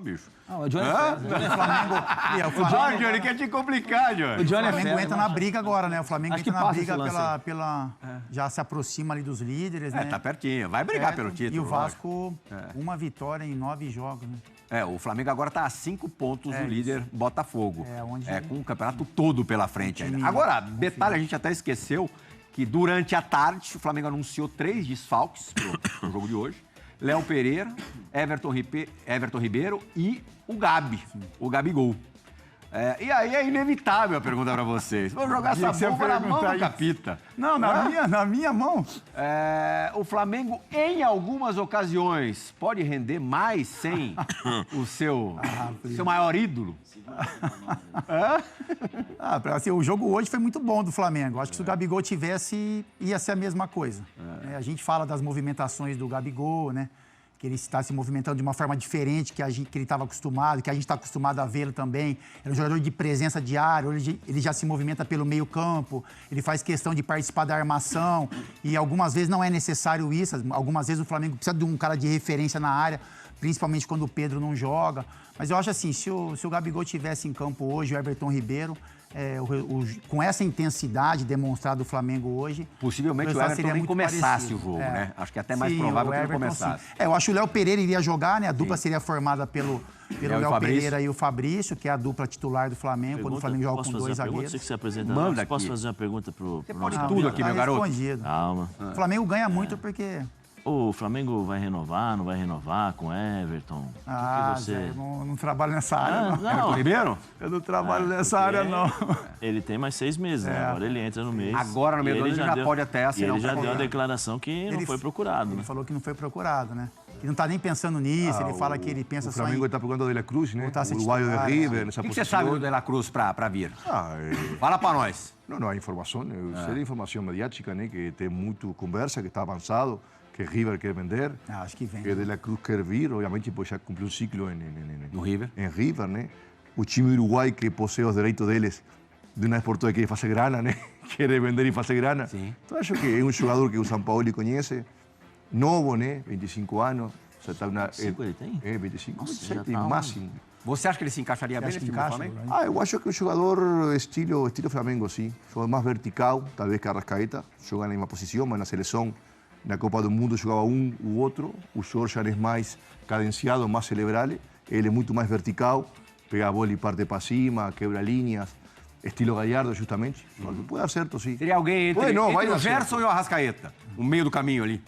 bicho. Não, o Johnny é Flamengo. O Johnny quer te complicar, Johnny. O Johnny O Flamengo entra na briga agora, né? O Flamengo Acho que entra na passa briga esse lance já se aproxima ali dos líderes, né? Tá pertinho. Vai brigar pelo título. E o Vasco, uma vitória em 9 jogos, né? O Flamengo agora tá a 5 pontos do líder Botafogo. Onde... com o campeonato todo pela frente ainda. Agora, detalhe, a gente até esqueceu que durante a tarde o Flamengo anunciou 3 desfalques pro jogo de hoje. Léo Pereira, Everton Ribeiro e o Gabigol. E aí é inevitável a pergunta para vocês. Vou jogar essa bomba na mão do Capita. Não, na minha mão. O Flamengo, em algumas ocasiões, pode render mais sem o seu maior ídolo? Assim, o jogo hoje foi muito bom do Flamengo. Acho que se o Gabigol tivesse, ia ser a mesma coisa. A gente fala das movimentações do Gabigol, né? Que ele está se movimentando de uma forma diferente que ele estava acostumado, que a gente está acostumado a vê-lo também. É um jogador de presença diária, ele já se movimenta pelo meio campo, ele faz questão de participar da armação e algumas vezes não é necessário isso, algumas vezes o Flamengo precisa de um cara de referência na área, principalmente quando o Pedro não joga. Mas eu acho assim, se o Gabigol tivesse em campo hoje, o Everton Ribeiro, com essa intensidade demonstrada do Flamengo hoje... Possivelmente o Everton nem começasse o jogo, né? Acho que é até mais provável que ele começasse. Eu acho que o Léo Pereira iria jogar, né? A dupla seria formada pelo Léo Pereira e o Fabrício, que é a dupla titular do Flamengo, quando o Flamengo joga com 2 zagueiros. Você que se apresenta, posso fazer uma pergunta pro nosso tudo aqui, meu garoto. Calma. O Flamengo ganha muito porque... O Flamengo vai renovar, não vai renovar com Everton? Eu não trabalho nessa área, não. Everton Ribeiro? Eu não trabalho nessa área, não. Ele tem mais 6 meses, né? Agora ele entra no mês. Agora, no meio do ano, ele já pode até assinar ele já deu a declaração que não foi procurado. Ele falou que não foi procurado, né? Ele não está nem pensando nisso, ele fala que ele pensa só em... O Flamengo está procurando o De La Cruz, né? O uruguaio de River, nessa posição. O que você sabe do De La Cruz para vir? Fala para nós. Não há informação. Eu sei de informação mediática, né? Que tem muito conversa, que está avançado, que River quer vender. Acho que vem. Que De La Cruz quer vir, obviamente, pois já cumpriu um ciclo no River. Em River, né? O time uruguaio que possui os direitos deles, de uma vez por todas, quer fazer grana, né? Quer vender e fazer grana. Sim. Então, acho que é um jogador que o São Paulo conhece, novo, né? 25 anos. 25 ele tem? 25, Nossa, 27 tá máximo. Você acha que ele se encaixaria bem nesse time do Flamengo? Eu acho que é um jogador estilo Flamengo, sim. Jogador mais vertical, talvez que Arrascaeta. Joga na mesma posição, mas na seleção, na Copa do Mundo, jogava um ou outro. O Jorge é mais cadenciado, mais cerebral. Ele é muito mais vertical. Pega a bola e parte para cima, quebra linhas. Estilo Gallardo, justamente. Pode dar certo, sim. Seria alguém entre o Gerson e o Arrascaeta, no meio do caminho ali?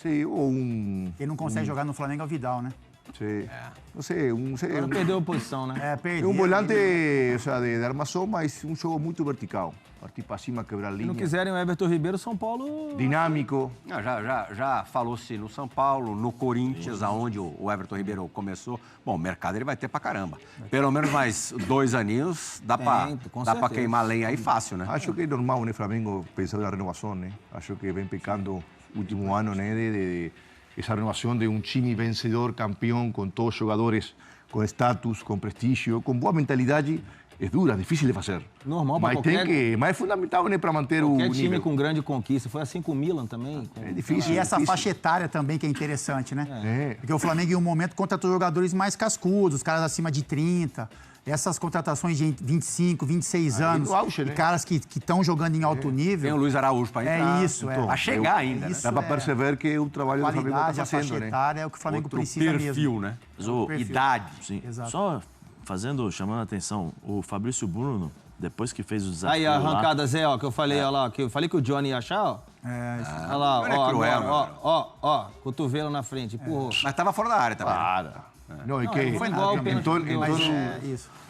Sim. Ou um... Quem não consegue jogar no Flamengo é o Vidal, né? Sim. Não sei, Agora perdeu a posição, né? Perdeu. Um volante de armação, mas um jogo muito vertical. Partir para cima, quebrar linha. Se não quiserem o Everton Ribeiro, São Paulo... Dinâmico. Já falou-se no São Paulo, no Corinthians, aonde o Everton Ribeiro começou. Bom, o mercado ele vai ter pra caramba. Pelo menos mais 2 aninhos, dá pra queimar lenha aí fácil, né? Acho que é normal, né, Flamengo, pensar na renovação, né? Acho que vem pecando o último ano, né, de essa renovação de um time vencedor, campeão, com todos os jogadores com status, com prestígio, com boa mentalidade. É dura, difícil de fazer. Normal para mas é fundamental, né, para manter o nível. Time com grande conquista. Foi assim com o Milan também. É difícil. E essa faixa etária também que é interessante, né? Porque o Flamengo, em um momento, contratou jogadores mais cascudos, caras acima de 30. Essas contratações de 25, 26 anos, auge, né? E caras que estão jogando em alto nível... Tem o Luiz Araújo para entrar. É isso, então, a chegar ainda. Dá para perceber que o trabalho do Flamengo está fazendo, a faixa etária é o que o Flamengo outro precisa perfil, mesmo. Né? Idade. Sim. Exato. Só chamando a atenção, o Fabrício Bruno, depois que fez o desafio Aí a arrancada, Zé, ó, que eu falei, ó lá, que eu falei que o Johnny ia achar, ó. Olha lá, ó, cotovelo na frente, empurrou. Mas tava fora da área também. Não, é que... Não foi igual o pênalti. Então,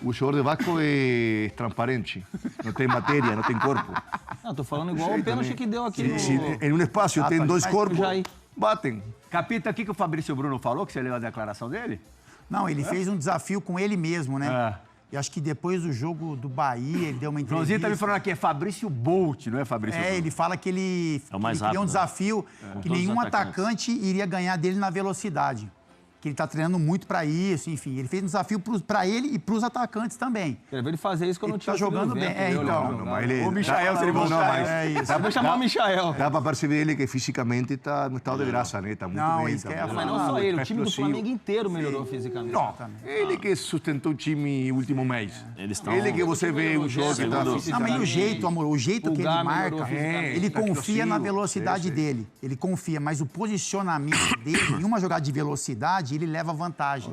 o jogador de Vasco é transparente. Não tem matéria, não tem corpo. Não, tô falando igual o pênalti que deu aqui no... Se em um espaço tem 2 corpos, batem. Capita, o que o Fabrício Bruno falou, que você leu a declaração dele? Não, ele fez um desafio com ele mesmo, né? E acho que depois do jogo do Bahia, ele deu uma entrevista... Joãozinho tá me falando aqui, é Fabrício Bolt, não é Fabrício Bruno? Ele fala que ele é o mais queria rápido, um desafio que nenhum atacante iria ganhar dele na velocidade. que ele está treinando muito para isso, enfim. Ele fez um desafio para ele e para os atacantes também. Quero ver ele fazer isso quando não tinha. Tá jogando bem. O Michael seria bom. É isso. Vou chamar o Michael. Dá para perceber ele que fisicamente está no estado de graça, né? Está muito bem. Isso que é Mas não só ele, o time do Flamengo inteiro melhorou fisicamente. Ele que sustentou o time no último mês. Eles Ele que você vê um jogo que está Não, mas e o jeito, amor, o jeito que ele marca, ele confia na velocidade dele. Ele confia, mas o posicionamento dele, em uma jogada de velocidade, ele leva vantagem.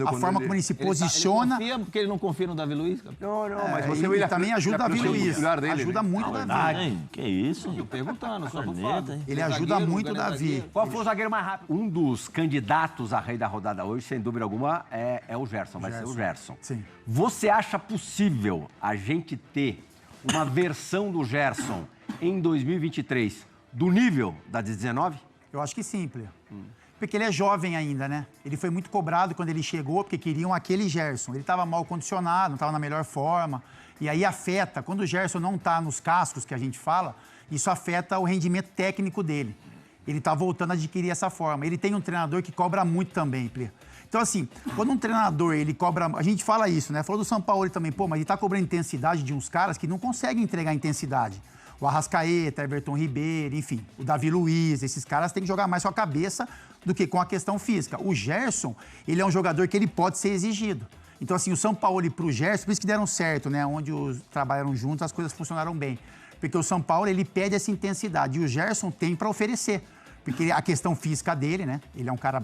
A forma como ele se posiciona... Ele confia porque ele não confia no Davi Luiz? Não, mas você ele também ajuda o Davi Luiz. Ajuda muito o Davi. Que isso? Tô perguntando, só Corneta, hein? Ele ajuda muito o Davi. Qual foi o zagueiro mais rápido? Um dos candidatos a rei da rodada hoje, sem dúvida alguma, é o Gerson. Vai ser o Gerson. Sim. Você acha possível a gente ter uma versão do Gerson em 2023 do nível da 19? Eu acho que sim, Plê. Porque ele é jovem ainda, né? Ele foi muito cobrado quando ele chegou, porque queriam aquele Gerson. Ele estava mal condicionado, não estava na melhor forma. E aí afeta, quando o Gerson não está nos cascos, que a gente fala, isso afeta o rendimento técnico dele. Ele está voltando a adquirir essa forma. Ele tem um treinador que cobra muito também, Plê. Então, assim, quando um treinador, ele cobra... A gente fala isso, né? Falou do São Paulo também, mas ele está cobrando intensidade de uns caras que não conseguem entregar intensidade. O Arrascaeta, Everton Ribeiro, enfim, o Davi Luiz, esses caras têm que jogar mais com a cabeça do que com a questão física. O Gerson, ele é um jogador que ele pode ser exigido. Então, assim, o São Paulo e pro Gerson, por isso que deram certo, né? Onde os trabalharam juntos, as coisas funcionaram bem. Porque o São Paulo, ele pede essa intensidade e o Gerson tem para oferecer. Porque a questão física dele, né? Ele é um cara,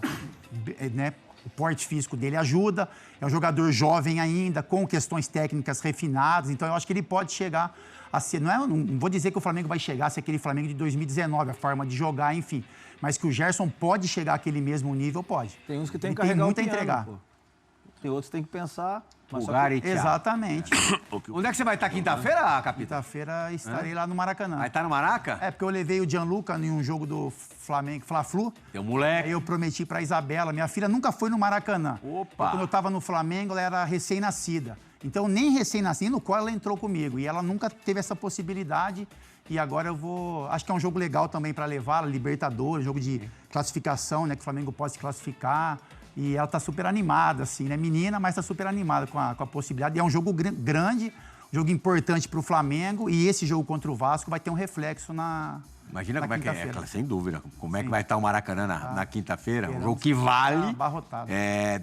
né? O porte físico dele ajuda, é um jogador jovem ainda, com questões técnicas refinadas, então eu acho que ele pode chegar a ser... Não vou dizer que o Flamengo vai chegar a ser aquele Flamengo de 2019, a forma de jogar, enfim, mas que o Gerson pode chegar àquele mesmo nível, pode. Tem uns que tem ele que carregar tem muito o piano, a entregar. pô. Tem outros que tem que pensar. Exatamente. Onde é que você vai estar quinta-feira, Capitão? Quinta-feira estarei lá no Maracanã. Vai estar no Maraca? É, porque eu levei o Gianluca em um jogo do Flamengo, Fla-Flu. Teu moleque. Aí eu prometi pra Isabela. Minha filha nunca foi no Maracanã. Opa! Quando eu tava no Flamengo, ela era recém-nascida. Então, nem recém-nascida, no qual ela entrou comigo. E ela nunca teve essa possibilidade. E agora eu vou... Acho que é um jogo legal também pra levá-la, Libertadores, jogo de classificação, né? Que o Flamengo pode se classificar. E ela tá super animada, assim, né? Menina, mas tá super animada com a possibilidade. E é um jogo grande, um jogo importante pro Flamengo. E esse jogo contra o Vasco vai ter um reflexo na... Imagina como é que é, sem dúvida, como é que vai estar o Maracanã na quinta-feira. Um jogo que vale,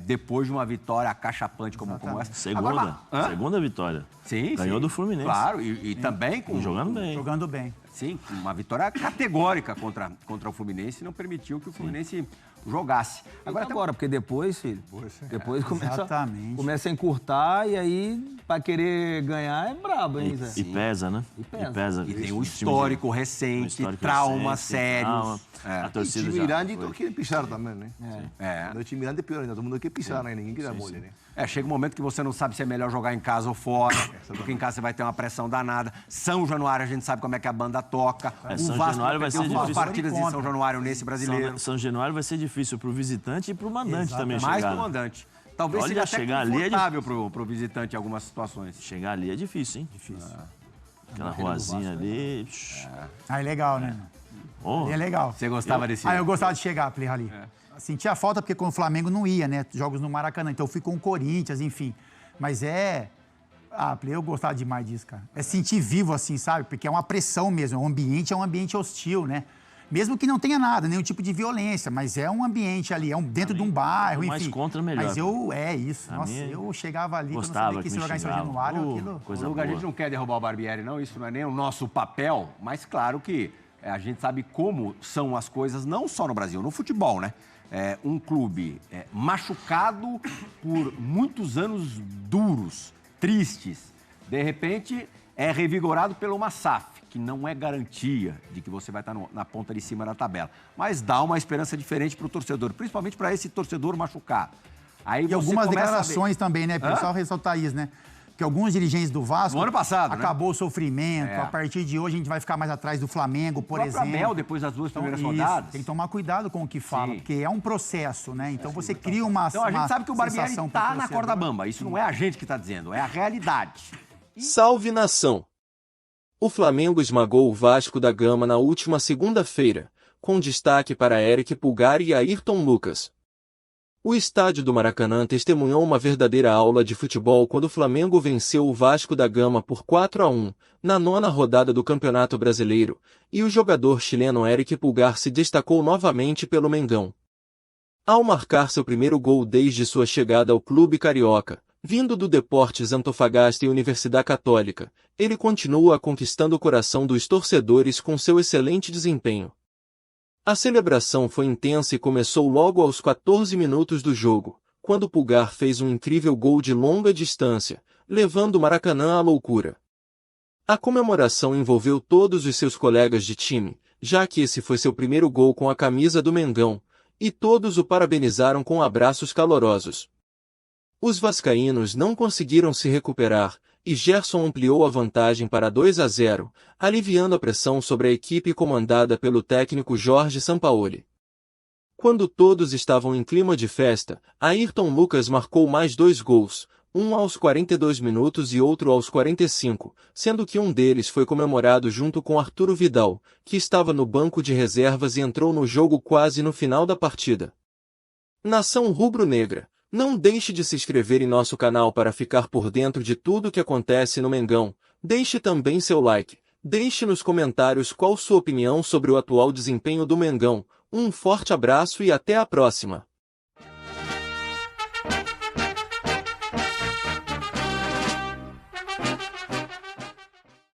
depois de uma vitória acachapante como essa. Segunda vitória. Sim, ganhou do Fluminense. Claro, e também com... Jogando bem. Jogando bem. Sim, uma vitória categórica contra o Fluminense, não permitiu que o Fluminense jogasse. Agora, porque depois, filho, depois começa a encurtar e aí, pra querer ganhar, é brabo, hein, Zé? E pesa, né? E tem um histórico recente, traumas sérios. A torcida já... Miranda quer pisar também, né? O time Miranda é pior ainda, todo mundo quer pisar, né? Ninguém quer dar mole, né? Chega um momento que você não sabe se é melhor jogar em casa ou fora, porque em casa você vai ter uma pressão danada. São Januário, a gente sabe como é que a banda toca. São Januário vai ser difícil. Partidas em São Januário nesse brasileiro. São Januário vai ser difícil pro visitante e pro mandante também chegar. Mais pro mandante. Talvez seja até chegar confortável pro visitante em algumas situações. Chegar ali é difícil, hein? Aquela ruazinha ali... É legal, né? É legal. Você gostava desse... eu gostava de chegar, Play, ali. Sentia falta porque com o Flamengo não ia, né? Jogos no Maracanã. Então eu fui com o Corinthians, enfim. Mas Play, eu gostava demais disso, cara. É sentir vivo, assim, sabe? Porque é uma pressão mesmo. O ambiente é um ambiente hostil, né? Mesmo que não tenha nada, nenhum tipo de violência, mas é um ambiente ali, dentro de um bairro, enfim. Mais contra, melhor. Mas eu chegava ali, quando eu sabia que ia jogar em São Januário, aquilo... A gente não quer derrubar o Barbieri, não, isso não é nem o nosso papel, mas claro que a gente sabe como são as coisas, não só no Brasil, no futebol, né? Um clube machucado por muitos anos duros, tristes, de repente é revigorado pelo uma SAF, que não é garantia de que você vai estar na ponta de cima da tabela, mas dá uma esperança diferente para o torcedor, principalmente para esse torcedor machucado. Aí e algumas declarações também, né? Pessoal ressaltar isso, né? Que alguns dirigentes do Vasco... No ano passado, acabou o sofrimento. A partir de hoje a gente vai ficar mais atrás do Flamengo, por exemplo. O Abel, depois das duas primeiras rodadas. Tem que tomar cuidado com o que fala, porque é um processo, né? Então você cria uma Então a gente sabe que o Barbieri está na corda bamba. Isso não é a gente que está dizendo, é a realidade. Salve, nação! O Flamengo esmagou o Vasco da Gama na última segunda-feira, com destaque para Eric Pulgar e Ayrton Lucas. O estádio do Maracanã testemunhou uma verdadeira aula de futebol quando o Flamengo venceu o Vasco da Gama por 4-1, na 9ª rodada do Campeonato Brasileiro, e o jogador chileno Eric Pulgar se destacou novamente pelo Mengão. Ao marcar seu primeiro gol desde sua chegada ao clube carioca, vindo do Deportes Antofagasta e Universidade Católica, ele continua conquistando o coração dos torcedores com seu excelente desempenho. A celebração foi intensa e começou logo aos 14 minutos do jogo, quando Pulgar fez um incrível gol de longa distância, levando o Maracanã à loucura. A comemoração envolveu todos os seus colegas de time, já que esse foi seu primeiro gol com a camisa do Mengão, e todos o parabenizaram com abraços calorosos. Os vascaínos não conseguiram se recuperar, e Gerson ampliou a vantagem para 2-0, aliviando a pressão sobre a equipe comandada pelo técnico Jorge Sampaoli. Quando todos estavam em clima de festa, Ayrton Lucas marcou mais 2 gols, um aos 42 minutos e outro aos 45, sendo que um deles foi comemorado junto com Arturo Vidal, que estava no banco de reservas e entrou no jogo quase no final da partida. Nação rubro-negra, não deixe de se inscrever em nosso canal para ficar por dentro de tudo o que acontece no Mengão. Deixe também seu like. Deixe nos comentários qual sua opinião sobre o atual desempenho do Mengão. Um forte abraço e até a próxima!